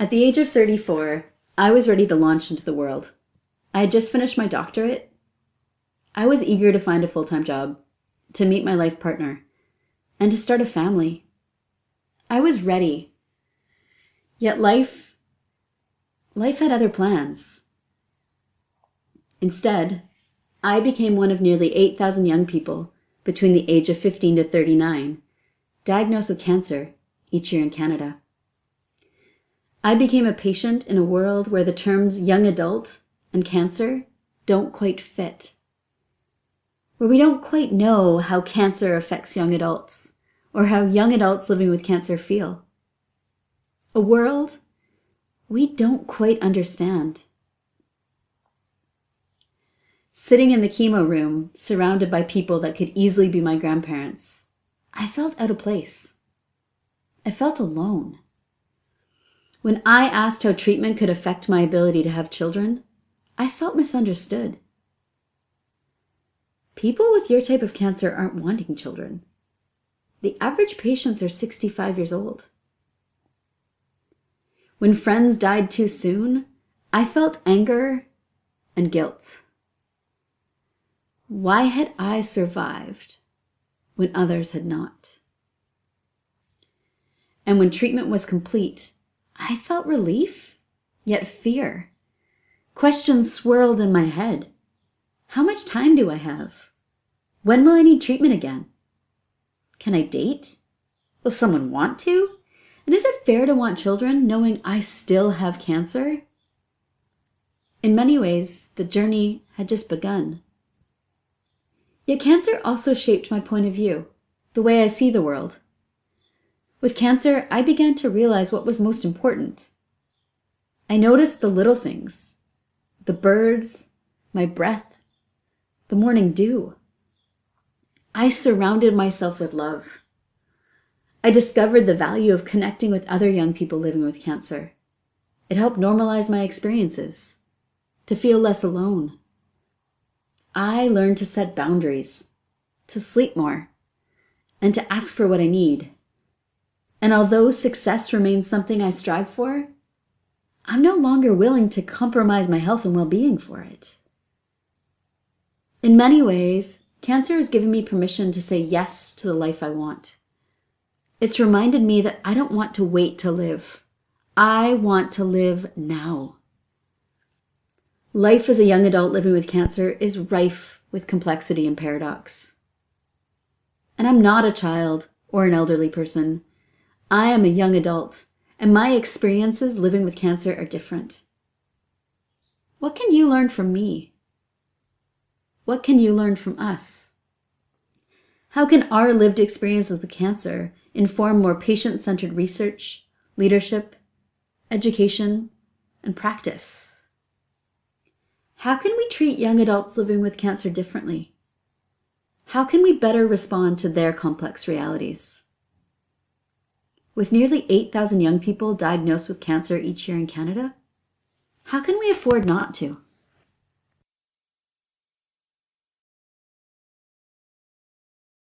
At the age of 34, I was ready to launch into the world. I had just finished my doctorate. I was eager to find a full-time job, to meet my life partner, and to start a family. I was ready. Yet life had other plans. Instead, I became one of nearly 8,000 young people between the age of 15 to 39 diagnosed with cancer each year in Canada. I became a patient in a world where the terms young adult and cancer don't quite fit, where we don't quite know how cancer affects young adults or how young adults living with cancer feel. A world we don't quite understand. Sitting in the chemo room, surrounded by people that could easily be my grandparents, I felt out of place. I felt alone. When I asked how treatment could affect my ability to have children, I felt misunderstood. People with your type of cancer aren't wanting children. The average patients are 65 years old. When friends died too soon, I felt anger and guilt. Why had I survived when others had not? And when treatment was complete, I felt relief, yet fear. Questions swirled in my head. How much time do I have? When will I need treatment again? Can I date? Will someone want to? And is it fair to want children knowing I still have cancer? In many ways, the journey had just begun. Yet cancer also shaped my point of view, the way I see the world. With cancer, I began to realize what was most important. I noticed the little things, the birds, my breath, the morning dew. I surrounded myself with love. I discovered the value of connecting with other young people living with cancer. It helped normalize my experiences, to feel less alone. I learned to set boundaries, to sleep more, and to ask for what I need. And although success remains something I strive for, I'm no longer willing to compromise my health and well-being for it. In many ways, cancer has given me permission to say yes to the life I want. It's reminded me that I don't want to wait to live. I want to live now. Life as a young adult living with cancer is rife with complexity and paradox. And I'm not a child or an elderly person. I am a young adult, and my experiences living with cancer are different. What can you learn from me? What can you learn from us? How can our lived experience with cancer inform more patient-centered research, leadership, education, and practice? How can we treat young adults living with cancer differently? How can we better respond to their complex realities? With nearly 8,000 young people diagnosed with cancer each year in Canada, how can we afford not to?